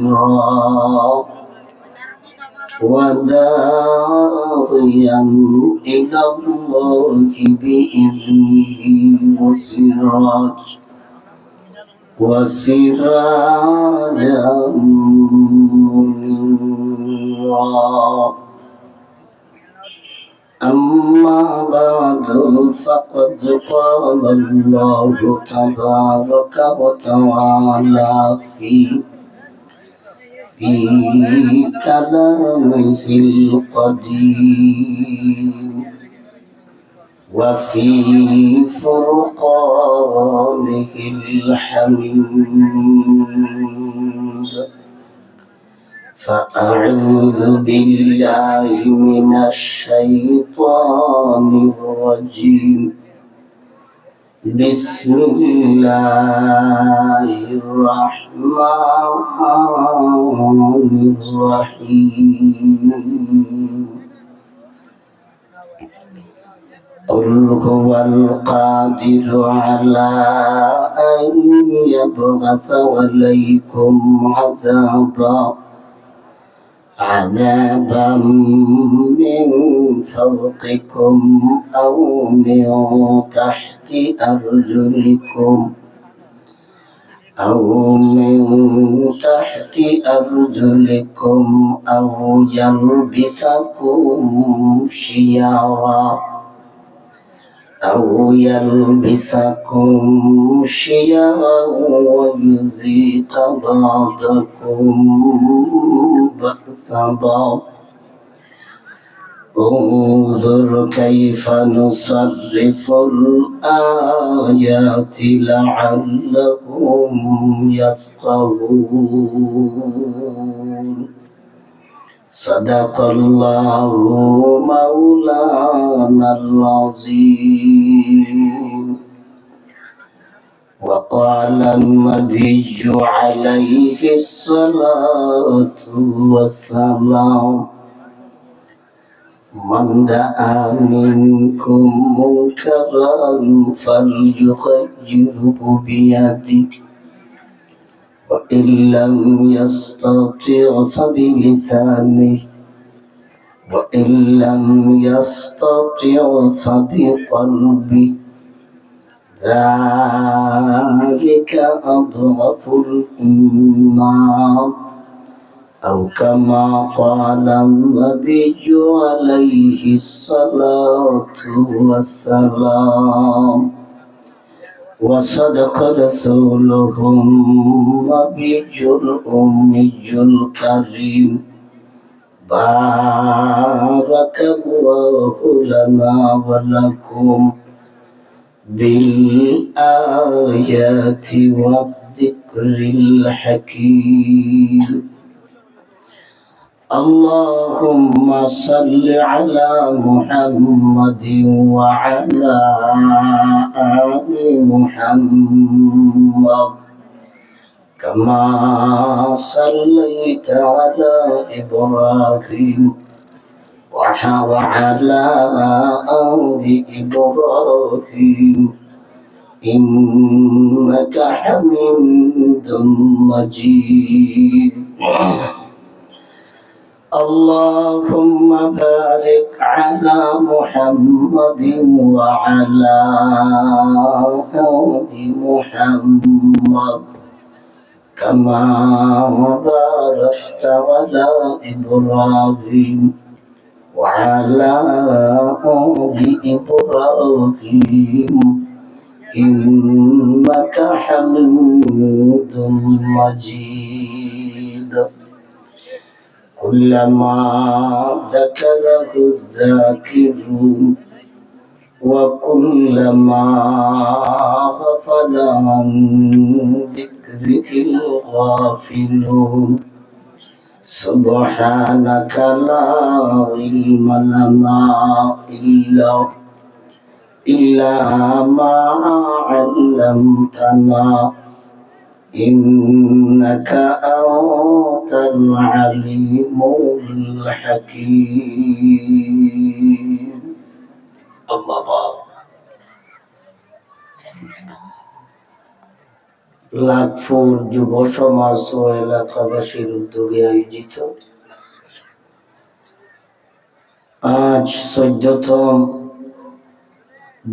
بشرا وداعيا إلى الله بإذنه وسراجا منيرا أما بعد فقد قال الله تبارك وتعالى في كلامه القديم وفي فرقانه الحميد فأعوذ بالله من الشيطان الرجيم بسم الله الرحمن الرحيم قل هو القادر على أن يبعث عليكم عذابا من فوقكم أو من تحت أرجلكم أو يلبسكم شيعا ويذيق بعضكم بأس بعض انظر كيف نصرف الآيات لعلهم يفقهون صدق الله مولانا العظيم وقال النبي عليه الصلاة والسلام من دعا منكم منكرا فليغيره بيده وإن لم يستطع فبلسانه وإن لم يستطع فبقلبه ذلك أضعف الإيمان أو كما قال النبي عليه الصلاة والسلام وصدق رسوله النبي الأمي الكريم بارك الله لنا ولكم بالآيات والذكر الحكيم اللهم صل على محمد وعلى آل محمد كما صليت على إبراهيم وعلى آل إبراهيم إنك حميد مجيد اللهم بارك على محمد وعلى آل محمد كما باركت على إبراهيم وعلى آل إبراهيم إنك حميد مجيد كلما ذكره الذاكرون وكلما غفل عن ذكرك الغافلون سبحانك لا علم لنا إلا ما علمتنا إنك أنت العليم الحكيم أما بعد লাখপুর যুব সমাজ ও এলাকাবাসীর উদ্যোগে আয়োজিত আজ 14তম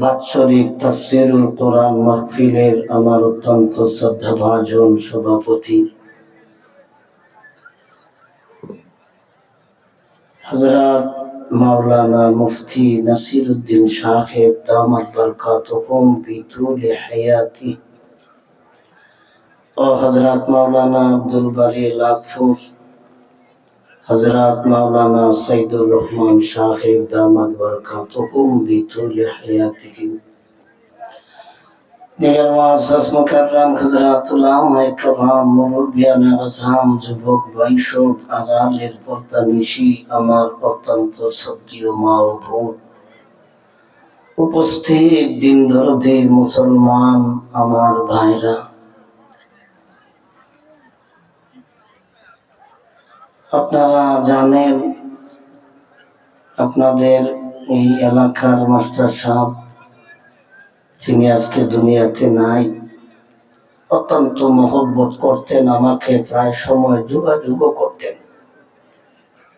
বাৎসরিক তাফসীরুল কোরআন মাহফিলের আমার অত্যন্ত শ্রদ্ধাভাজন সভাপতি হযরত মাওলানা মুফতি নাসিরউদ্দিন সাহেব দামাত বরকাতুহুম বিতুলি হায়াতি ও হযরত মাওলানা আব্দুল বারী লাখপুর, হযরত মাওলানা সাইদুর রহমান সাহেব দামাত বরকাতুহুম বিতুলি হায়াতিহি, দিগার মুআজ্জাজ মুকাররম হযরতুল উলামায়ে কেরাম, মুরব্বিয়ানে আযম, যুবক ভাই সব, আড়ালের পর্দানিশি আমার অত্যন্ত শ্রদ্ধেয় মা ও বোন, উপস্থিত দিন দরদি মুসলমান আমার ভাইরা, আপনারা জানেন আপনাদের এই এলাকার মাস্টার সাহেব যিনি আজকে দুনিয়াতে নাই, অত্যন্ত মহব্বত করতেন, আমাকে প্রায় সময় যোগাযোগ করতেন,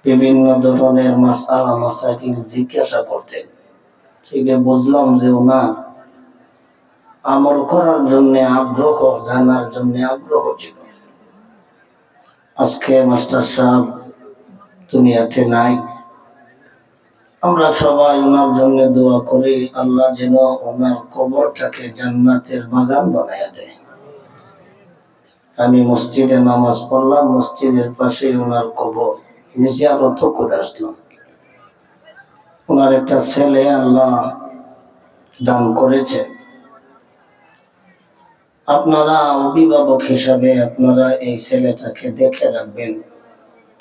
বিভিন্ন ধরনের মাসআলা মাসাইল জিজ্ঞাসা করতেন। সেটা বুঝলাম যে ওনার আমল করার জন্য আগ্রহ, জানার জন্য আগ্রহ ছিল। আজকে মাস্টার সাহেব দুনিয়াতে নাই, আমরা সবাই ওনার জন্য দোয়া করি আল্লাহ যেন ওনার কবরটাকে জান্নাতের বাগান বানায়া দেয়। আমি মসজিদে নামাজ পড়লাম, মসজিদের পাশে ওনার কবর, জিয়ারত করে আসলাম। ওনার একটা ছেলে আল্লাহ দান করেছে, আপনারা অভিভাবক হিসাবে আপনারা এই ছেলেটাকে দেখে রাখবেন,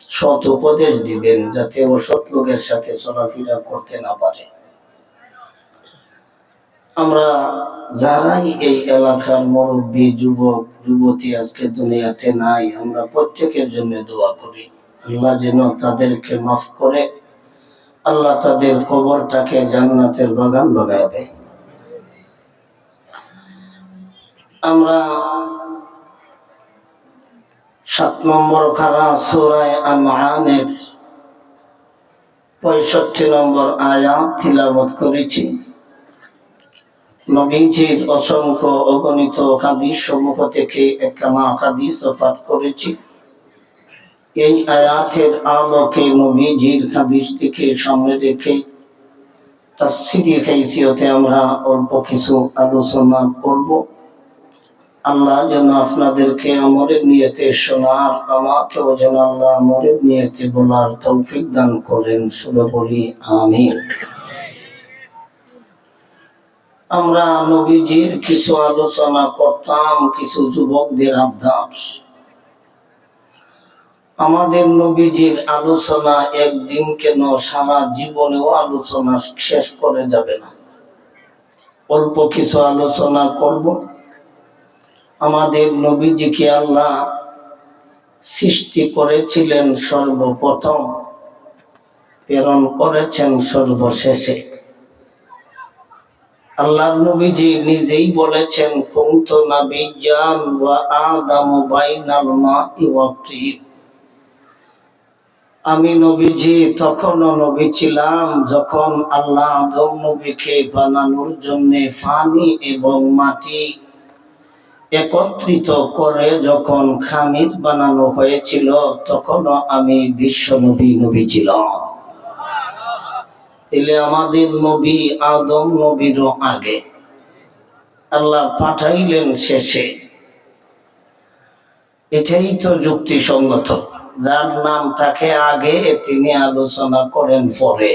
সৎ উপদেশ দিবেন যাতে ও সৎ লোকের সাথে চলাফেরা করতে না পারে। আমরা যারাই এই এলাকার মুরব্বী, যুবক যুবতী আজকে দুনিয়াতে নাই, আমরা প্রত্যেকের জন্য দোয়া করি আল্লাহ যেন তাদেরকে মাফ করে, আল্লাহ তাদের কবরটাকে জান্নাতের বাগান বানায় দেয়। আমরা 7 নম্বর খারা সূরা আনআমের 65 নম্বর আয়াত তিলাওয়াত করেছি। নবীজির অসংখ্য অগণিত হাদিস সমূহ থেকে একখানা হাদিস পাঠ করেছি। এই আয়াতের আলোকে নবীজির হাদিস থেকে সামনে রেখে তাফসীরি হাইসিয়তে আমরা অল্প কিছু আলোচনা করব। আল্লাহ যেন আপনাদেরকে আমলের নিয়তে শোনার, আমাকেও যেন আল্লাহ আমলের নিয়তে বলার তৌফিক দান করেন, শুধু বলি আমিন। আমরা নবীজির কিছু আলোচনা করতাম, কিছু যুবকদের আবদার। আমাদের নবীজির আলোচনা একদিন কেন সারা জীবনেও আলোচনা শেষ করে যাবে না, অল্প কিছু আলোচনা করব। আমাদের নবীজিকে আল্লাহ সৃষ্টি করেছিলেন সর্বপ্রথম, প্রেরণ করেছেন সর্বশেষে। আল্লাহর নবীজি নিজেই বলেছেন কুনতু নাবিয়্যান ওয়া আদামু বাইনাল মাই ওয়া তিন। আমি নবীজি তখনও নবী ছিলাম যখন আল্লাহ আদম নবীকে বানানোর জন্য পানি এবং মাটি একত্রিত করে যখন খামির বানানো হয়েছিল, তখনও আমি বিশ্ব নবী ছিলাম। তাহলে আমাদের নবী আদম নবীরও আগে, আল্লাহ পাঠাইলেন শেষে। এটাই তো যুক্তিসঙ্গত। যার নাম তাকে আগে, তিনি আলোচনা করেন পরে,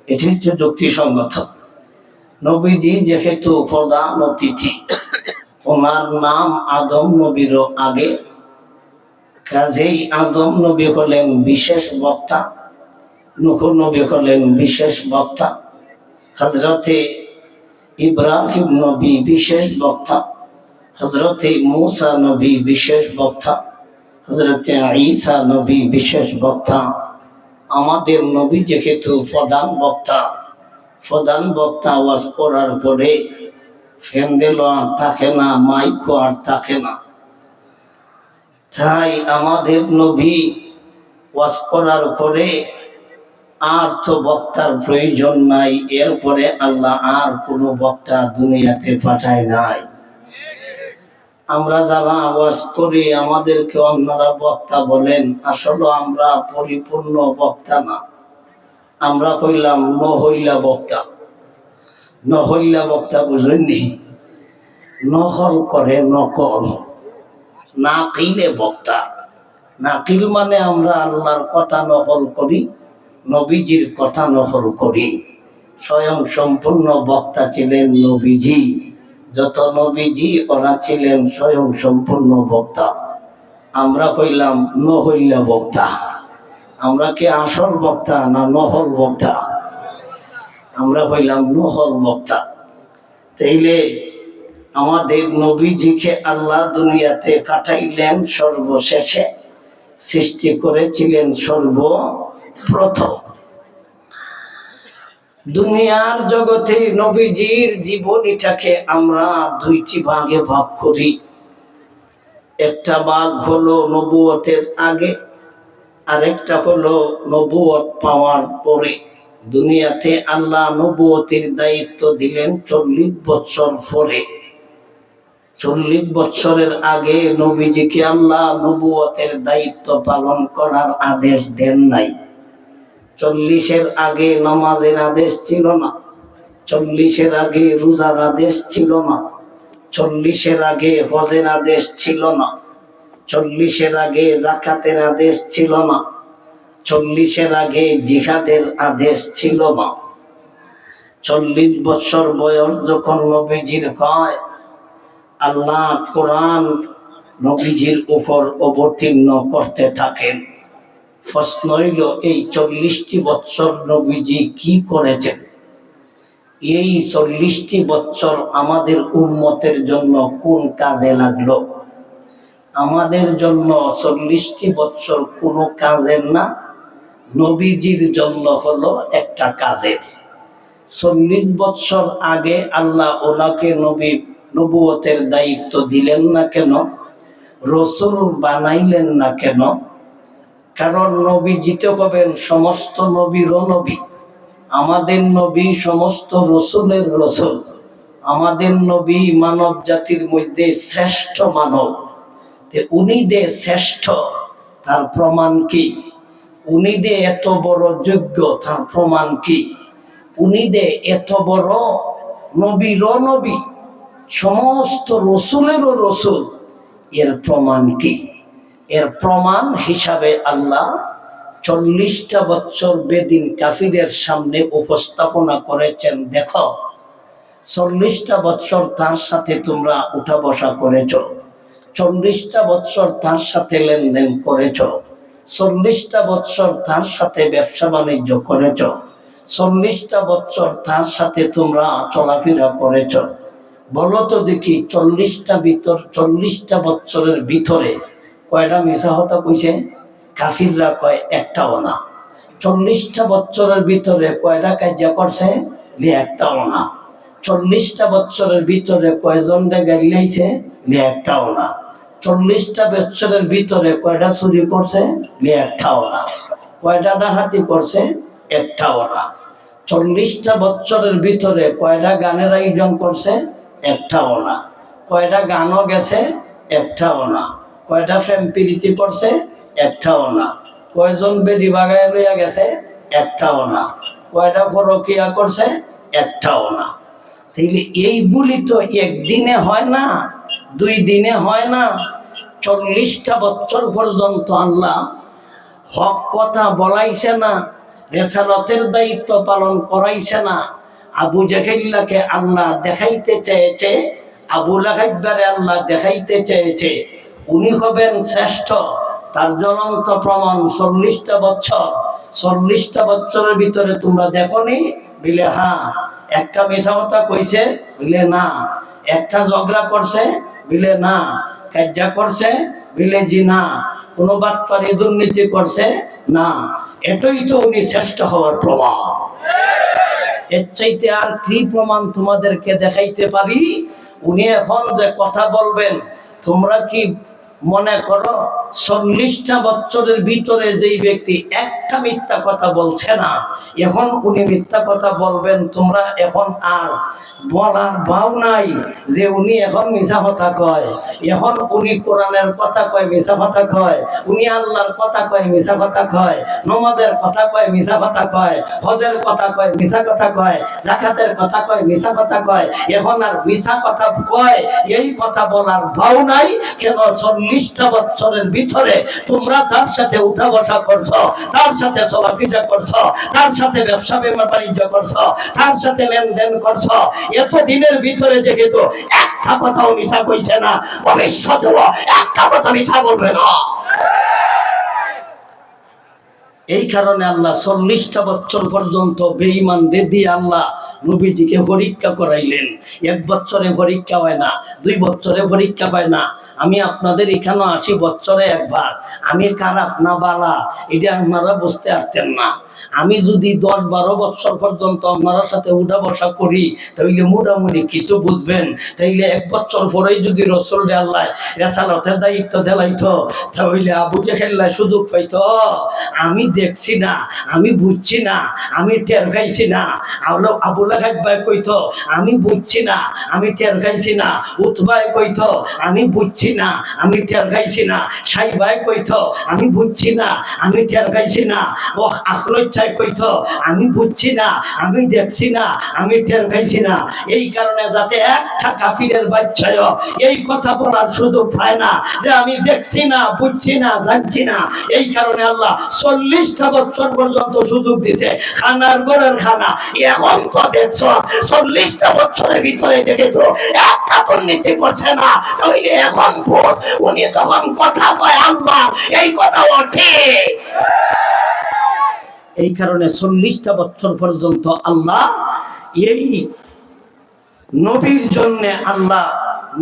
এটাই তো যুক্তিসঙ্গত। নবীজি যেহেতু প্রধান অতিথি, ওনার নাম আদম নবীরও আগে, কাজেই আদম নবী হলেন বিশেষ বক্তা, নূহ নবী হলেন বিশেষ বক্তা, হযরতে ইব্রাহিম নবী বিশেষ বক্তা, হযরতে মূসা নবী বিশেষ বক্তা, হযরতে ঈসা নবী বিশেষ বক্তা। আমাদের নবী যেহেতু প্রধান বক্তা ওয়াজ করার পরে ফ্যান্ডেল আর থাকে না, মাইকও আর থাকে না, তাই আমাদের নবী ওয়াজ করার পরে আর তো বক্তার প্রয়োজন নাই, এরপরে আল্লাহ আর কোনো বক্তা দুনিয়াতে পাঠায় নাই। আমরা যারা আওয়াজ করি আমাদেরকে অন্যরা বক্তা বলেন, আসলে আমরা পরিপূর্ণ বক্তা না, আমরা কইলাম নহইলা বক্তা। নহইলা বক্তা বুঝেননি? নহল করে নকল, নাকিলে বক্তা। নাকিল মানে আমরা আল্লাহর কথা নকল করি, নবীজির কথা নকল করি। স্বয়ং সম্পূর্ণ বক্তা ছিলেন নবীজি। যত নবীজি ওরা ছিলেন স্বয়ং সম্পূর্ণ বক্তা। আমরা কইলাম নহইলা বক্তা। আমরা কি আসল বক্তা না নহল বক্তা? আমরা কইলাম নহল বক্তা। তাইলে আমাদের নবীজিকে আল্লাহ দুনিয়াতে পাঠাইলেন সর্বশেষে, সৃষ্টি করেছিলেন সর্বপ্রথম। দুনিয়ার জগতে নবীজির জীবনীটাকে আমরা দুইটি ভাগে ভাগ করি। একটা ভাগ হলো নবুয়তের আগে, আরেকটা হলো নবুয়ত পাওয়ার পরে। দুনিয়াতে আল্লাহ নবুয়তের দায়িত্ব দিলেন 40 বছর পরে। 40 বছরের আগে নবীজিকে আল্লাহ নবুয়তের দায়িত্ব পালন করার আদেশ দেন নাই। 40-এর আগে নামাজের আদেশ ছিল না, 40-এর আগে রোজার আদেশ ছিল না, 40-এর আগে হজের আদেশ ছিল না, 40-এর আগে যাকাতের আদেশ ছিল না, 40-এর আগে জিহাদের আদেশ ছিল না। 40 বছর বয়স যখন নবীজির হয়, আল্লাহ কোরআন নবীজির উপর অবতীর্ণ করতে থাকেন। প্রশ্ন হইল, এই 40টি বছর নবীজি কি করেছেন? এই 40টি বছর আমাদের উম্মতের জন্য কোন কাজে লাগলো? আমাদের জন্য 40টি বছর কোনো কাজের না, নবীজির জন্য হলো একটা কাজের। 40 বছর আগে আল্লাহ ওনাকে নবুয়তের দায়িত্ব দিলেন না কেন? রসুল বানাইলেন না কেন? কারণ নবীজিতে হবেন সমস্ত নবীরও নবী। আমাদের নবী সমস্ত রসুলের রসুল। আমাদের নবী মানব জাতির মধ্যে শ্রেষ্ঠ মানব। উনি দে শ্রেষ্ঠ, তার প্রমাণ কি? উনি দে এত বড় যোগ্য, তার প্রমাণ কি? উনি দে এত বড় নবীরও নবী, সমস্ত রসুলেরও রসুল, এর প্রমাণ কি? এর প্রমাণ হিসাবে আল্লাহ 40টা বছর বেদিন কাফিরদের সামনে উপস্থাপনা করেছেন। দেখো, 40টা বছর তার সাথে তোমরা উঠা বসা করেছ, 40টা বছর তার সাথে লেনদেন করেছ, 40টা বছর তার সাথে ব্যবসা বাণিজ্য করেছ, 40টা বছর তার সাথে তোমরা চলাফেরা করেছ। বলো তো দেখি, 40টা বছরের ভিতরে কয়টা মিশা হতা কইছে? কাফিররা কয় একটাও না। 40টা বছরের ভিতরে কয়টা কাজ করছে? একটাও না। 40টা বছরের ভিতরে কয়জন গাইলাইছে? একটাও না। 40টা বছরের ভিতরে কয়টা চুরি করছে? একটাও না। কয়টা ডাকাতি করছে? একটাও না। 40টা বছরের ভিতরে কয়টা গানের আয়োজন করছে? একটাও না। কয়টা গানও গেছে? একটাও না। কয়টা প্রেম প্রীতি করছে? একটাও না। কয়জন বেডি বাগায় লইয়া গেছে? একটাও না। কয়টা পরকিয়া করছে? একটাও না। তাইলে এইগুলি তো একদিনে হয় না, 2 দিনে হয় না। 40টা বছর পর্যন্ত আল্লাহ হক কথা বলাইছে না, রেসালতের দায়িত্ব পালন করাইছে না। আবু জাহেলকে আল্লাহ দেখাইতে চেয়েছে, আবু লাহাবকে আল্লাহ দেখাইতে চেয়েছে উনি হবেন শ্রেষ্ঠ। তার জ্বলন্ত প্রমাণ 40টা বছর। 40টা বছরের ভিতরে তোমরা দেখোনি? বলে হ্যাঁ। একটা মিছা কথা কইছে? বলে না। একটা ঝগড়া করছে? বলে না। কাজ্জা করছে? বলে জি না। কোনো বাটপারি দুর্নীতি করছে? না। এটাই তো উনি শ্রেষ্ঠ হওয়ার প্রমাণ। এর চাইতে আর কি প্রমাণ তোমাদেরকে দেখাইতে পারি? উনি এখন যে কথা বলবেন, তোমরা কি মনে করো 40টা বছরের ভিতরে যেই ব্যক্তি একটা মিথ্যা কথা বলছে না, এখন উনি মিথ্যা কথা বলবেন, তোমরা এখন আর বলার ভাও নাই যে উনি এখন মিছা কথা কয়, এখন উনি কোরআনের কথা কয় মিছা কথা কয়, উনি আল্লাহর কথা কয় মিছা কথা কয়, নমাজের কথা কয় মিছা কথা কয়, হজের কথা কয় মিছা কথা কয়, যাকাতের কথা কয় মিছা কথা কয়, এখন আর মিছা কথা কয় এই কথা বলার ভাও নাই। কেন? 40টা বছরের ভিতরে তোমরা তার সাথে উঠা বসা করছো, তার সাথে চলাফেরা করছো, তার সাথে ব্যবসা বাণিজ্য করছো, তার সাথে লেনদেন করছো, এত দিনের ভিতরে যে কিন্তু একটা কথাও মিছা কইছে না, ভবিষ্যতেও একটা কথা মিছা বলবে না। এই কারণে আল্লাহ 40টা বছর পর্যন্ত বেঈমানদের দিয়ে আল্লাহ নবীজিকে পরীক্ষা করাইলেন। 1 বছরে পরীক্ষা হয় না, 2 বছরে পরীক্ষা হয় না। আমি আপনাদের এখানে 80 বছরে একবার, আমি খারাপ না বালা এটা আপনারা বুঝতে পারতেন না। আমি যদি 10-12 বছর পর্যন্ত আপনার সাথে উঠা বসা করি তাইলে মোটামুটি কিছু বুঝবেন। তাইলে 1 বছর পরেই যদি রসুল আল্লাহ রেসালতের দায়িত্ব দিলাইতো তাহলে আবু জেহেল সুযোগ পাইতো। আমি দেখছি না, আমি বুঝছি না, আমি টের খাইছি না। আবু লাহাব ভাই কইতো আমি বুঝছি না, আমি টের খাইছি না। উতবাই কইতো আমি বুঝছি না, আমি টের খাইছি না। সাইবাই কইতো আমি বুঝছি না, আমি টের খাইছি না। ও আখরোচ্ছাই কইতো আমি বুঝছি না, আমি দেখছি না, আমি টের খাইছি না। এই কারণে যাতে একটা কাফিরের বাচ্চায় এই কথা বলার সুযোগ পায় না যে আমি দেখছি না, বুঝছি না, জানছি না। এই কারণে আল্লাহ 40টা বছর পর্যন্ত সুযোগ দিছে। খানার ঘরের খানা এখন তো দেখছো 40টা বছরের ভিতরে দেখে তো একটা দুর্নীতি করছে না, তাহলে এখন বোঝ উনি যখন কথা কয় আল্লাহ এই কথাও ঠিক। এই কারণে 40টা বছর পর্যন্ত আল্লাহ এই নবীর জন্য আল্লাহ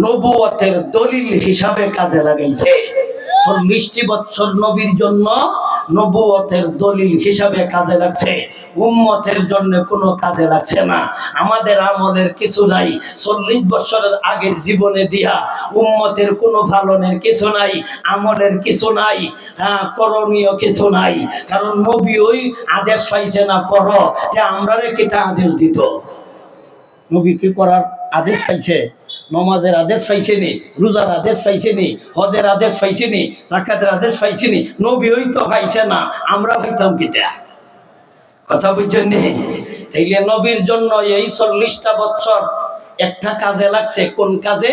নবুয়তের দলিল হিসাবে কাজে লাগাইছে। 40টি বছর নবীর জন্য নবুয়তের দলিল হিসাবে কাজে লাগছে, উম্মতের জন্য কোনো কাজে লাগছে না। আমাদের আমলের কিছু নাই, 40 বছরের আগের জীবনে দিয়া উম্মতের কোনো পালনের কিছু নাই, আমলের কিছু নাই, করণীয় কিছু নাই। কারণ নবী ওই আদেশ পাইছে না করো, যে আমরা রেখে তা আদেশ দিত। নবী কি করার আদেশ পাইছে? নমাজের আদেশ পাইছেনি, রোজার আদেশ পাইছেনি, হজের আদেশ পাইছেনি, যাকাতের আদেশ পাইছেনি। নবী ওই তো পাইছে না, আমরা হইতাম কিতা? কথা বুঝছেন? তাইলে নবীর জন্য এই 40টা বছর একটা কাজে লাগছে। কোন কাজে?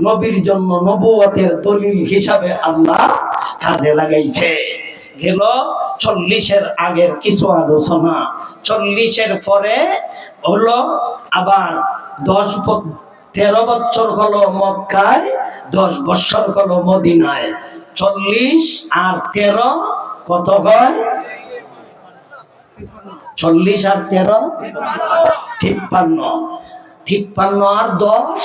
নবীর জন্য নবুয়তের দলিল হিসাবে আল্লাহ কাজে লাগাইছে। গেল 40-এর আগের কিছু আলোচনা। 40-এর পরে হলো আবার 13 বছর হলো মক্কায়, 10 বছর হলো মদিনায়। 40 আর 13 কত হয়? 40 আর 13 53। 53 আর 10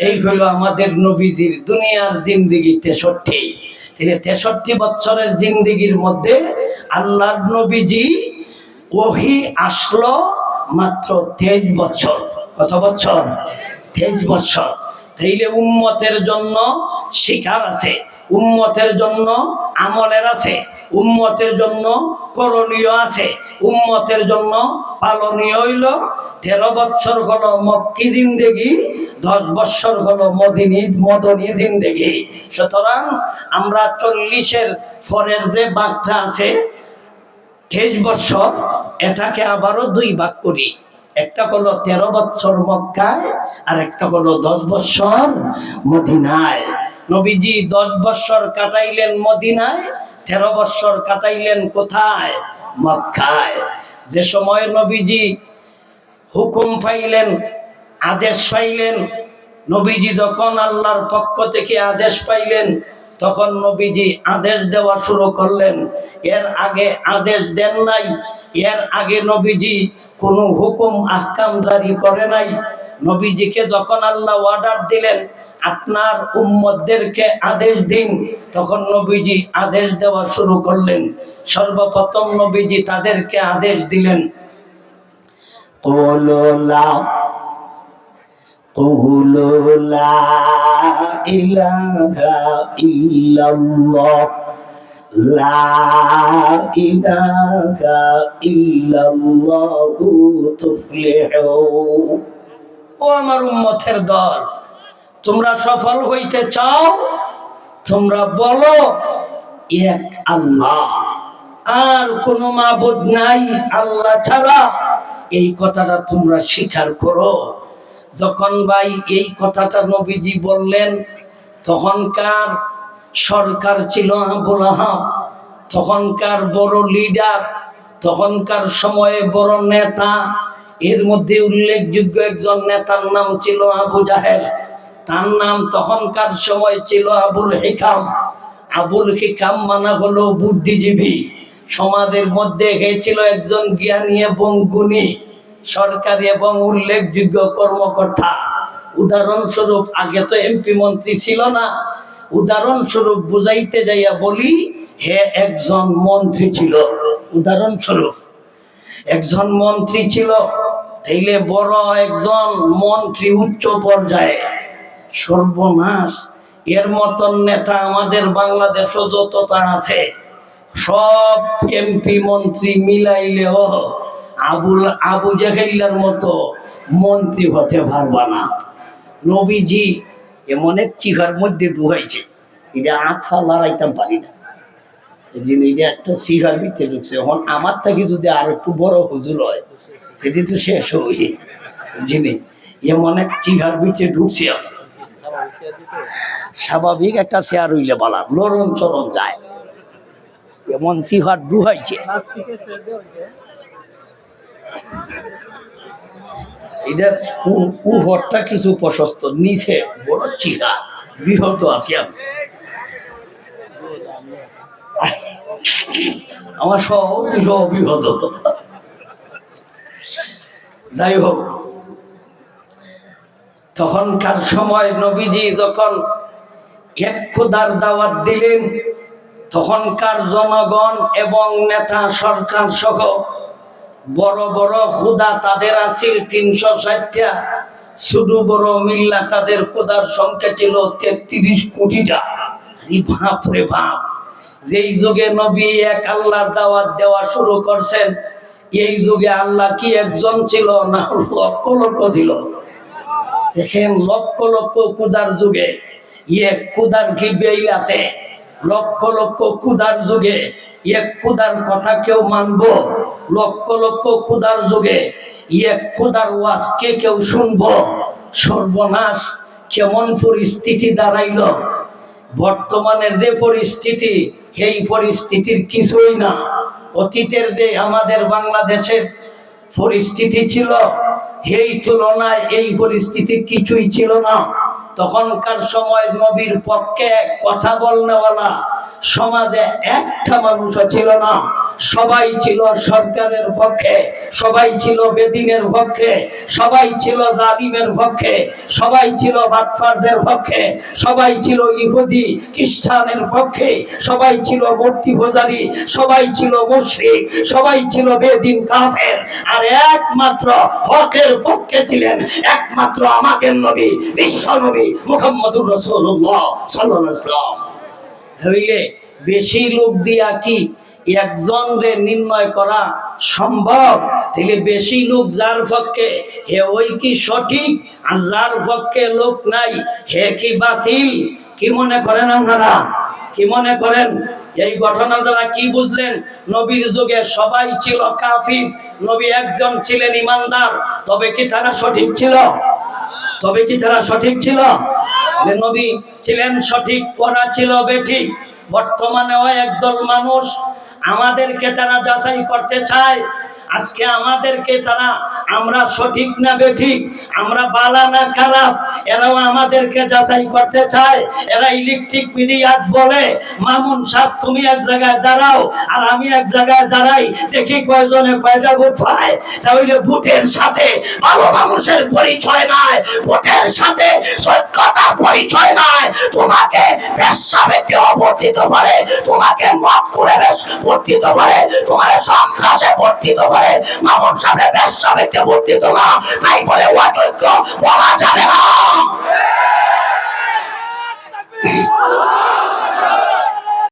এই হলো আমাদের নবীজির দুনিয়ার জিন্দেগি 63। 63 বছরের জিন্দেগির মধ্যে আল্লাহর নবীজি ওহী আসলো মাত্র 23 বছর। কত বছর? 23 বছর। তাইলে উম্মতের জন্য শিকার আছে, উম্মতের জন্য আমলের আছে, উম্মতের জন্য করণীয় আছে, উম্মতের জন্য পালনীয় হইল 13 বছর হলো মক্কি জিন্দেগি, 10 বছর হলো মদনী জিন্দেগি। সুতরাং আমরা 40-এর পরের যে ভাগটা আছে 23 বছর, এটাকে আবারও 2 ভাগ করি। একটা হলো 13 বছর মক্কায়, আর একটা হলো 10 বছর মদিনায়। নবীজি 10 বছর কাটাইলেন মদিনায়, 13 বছর কাটাইলেন কোথায়? মক্কায়। যে সময় নবীজি হুকুম পাইলেন, আদেশ পাইলেন, নবীজি যখন আল্লাহর পক্ষ থেকে আদেশ পাইলেন তখন নবীজি আদেশ দেওয়া শুরু করলেন। এর আগে আদেশ দেন নাই, এর আগে নবীজি কোনো হুকুম আহকাম জারি করে নাই। নবীজিকে যখন আল্লাহ অর্ডার দিলেন আপনার উম্মতদেরকে আদেশ দিন, তখন নবীজি আদেশ দেওয়া শুরু করলেন। সর্বপ্রথম নবীজি তাদেরকে আদেশ দিলেন, কুলু লা ইলাহা ইল্লাল্লাহ, লা ইলাহা ইল্লাল্লাহু তুফলিহু। ও আমার উম্মতের দল, তোমরা সফল হইতে চাও, তোমরা বলো এক আল্লাহ, আর কোনো মাবুদ নাই আল্লাহ ছাড়া। এই কথাটা তোমরা স্বীকার করো। যখন ভাই এই কথাটা নবীজি বললেন, তখনকার সরকার ছিল আবুল আহাব, তখনকার বড় লিডার, তখনকার সময়ে বড় নেতা। এর মধ্যে উল্লেখযোগ্য একজন নেতার নাম ছিল আবু জাহেল, তার নাম তখনকার সময় ছিল আবুল হিকাম। আবুল হিকাম মানা হলো বুদ্ধিজীবী। সমাজের মধ্যে হয়েছিল একজন জ্ঞানী এবং গুণী, সরকারি এবং উল্লেখযোগ্য কর্মকর্তা। উদাহরণস্বরূপ, আগে তো এমপি মন্ত্রী ছিল না, উদাহরণস্বরূপ বুঝাইতে যাইয়া বলি, হে একজন মন্ত্রী ছিল। উদাহরণস্বরূপ একজন মন্ত্রী ছিল, তাইলে বড় একজন মন্ত্রী উচ্চ পর্যায়ে। সর্বনাশ, এর মতন নেতা আমাদের বাংলাদেশও যতটা আছে, সব এমপি মন্ত্রী মিলাইলেও আবু জাহেলের মতো মন্ত্রী হতে পারবা না। নবীজি এমন এক চিহার মধ্যে ডুবাইছে, এটা আটফা লড়াইতাম পারি না। এটা একটা সিহার ভিতরে ঢুকছে। এখন আমার থেকে যদি আর একটু বড় হুজুর হয়, সেটি তো শেষ হই। যিনি এমন এক চিহার ভিতরে ঢুকছে, স্বাভাবিক একটা শেয়ার হইলে বলা লড়ন চরণ যায়, এমন সিহার ডুহাইছে। এদের উপরটা কিছু প্রশস্ত, নিচে বড় চিহা বৃহৎ আছে। আমার সব বৃহৎ। যাই হোক, তখনকার সময় নবীজি যখন এক খোদার দাওয়াত দিলেন, তখনকার জনগণ এবং নেতা সরকার সহ বড় বড় খোদা তাদের আছিল ৩৬০টা, ছোট বড় মিল্লা তাদের খোদার সংখ্যা ছিল ৩৩ কোটিটা। বাপ রে বাপ! যেই যুগে নবী এক আল্লাহর দাওয়াত দেওয়া শুরু করছেন, এই যুগে আল্লাহ কি একজন ছিল না লক্ষ লক্ষ ছিল? দেখেন, লক্ষ লক্ষ কুদার যুগে এক কুদার কি বেই আছে? লক্ষ লক্ষ কুদার যুগে এক কুদার কথা কেউ মানবো? লক্ষ লক্ষ কুদার যুগে এক কুদার ওয়াজ কে কেউ শুনবো? সর্বনাশ! কেমন পরিস্থিতি দাঁড়াইল! বর্তমানের যে পরিস্থিতি, এই পরিস্থিতির কিছুই না। অতীতের যে আমাদের বাংলাদেশের পরিস্থিতি ছিল, এই তুলনায় এই পরিস্থিতি কিছুই ছিল না। তখনকার সময় নবীর পক্ষে কথা বলনেওয়ালা সমাজে একটা মানুষও ছিল না। সবাই ছিল সরকারের পক্ষে, সবাই ছিল বেদিনের পক্ষে, সবাই ছিল জালিমের পক্ষে, সবাই ছিল বাটপারদের পক্ষে, সবাই ছিল ইহুদি খ্রিস্টানের পক্ষে, সবাই ছিল মূর্তি পূজারী, সবাই ছিল মুশরিক, সবাই ছিল বেদিন কাফের। আর একমাত্র হকের পক্ষে ছিলেন একমাত্র আমাদের নবী, বিশ্ব নবী মুহাম্মদুর রাসূলুল্লাহ সাল্লাল্লাহু আলাইহি ওয়াসাল্লাম। তাহলে বেশি লোক দিয়া কি একজনরে নির্ণয় করা সম্ভব? তাহলে বেশি লোক যার পক্ষে, হে ওই কি সঠিক? আর যার পক্ষে লোক নাই, হে কি বাতিল? কি মনে করেন আপনারা? কি মনে করেন? এই ঘটনা দ্বারা কি বুঝলেন? নবীর যুগে সবাই ছিল কাফির, নবী একজন ছিলেন ইমানদার। তবে কি তারা সঠিক ছিল? তবে কি তারা সঠিক ছিল? নবী ছিলেন সঠিক, পড়া ছিল বেঠিক। বর্তমানেও একদল মানুষ আমাদেরকে তারা যাচাই করতে চায়। আজকে আমাদেরকে তারা, আমরা সঠিক না বেঠিক, আমরা বালা না খারাপ, এরাও আমাদেরকে যাচাই করতে চায়। এরা ইলেকট্রিক মিডিয়া বলে, মামুন সাহেব তুমি এক জায়গায় দাঁড়াও আর আমি এক জায়গায় দাঁড়াই, দেখি কয়জনে কয়টা ভোট পায়। তাহলে ভোটের সাথে ভালো মানুষের পরিচয় নাই, ভোটের সাথে সত্যতার পরিচয় নাই। তোমাকে পেশাবেতে ভোট দিতে পারে, তোমাকে মত করে ভোট দিতে পারে, তোমার সন্ত্রাসে ভোট দিতে পারে, মামুন সাহেবের পেশাবেতে ভোট দিতে না, তাই বলে অযোগ্য বলা যাবে না।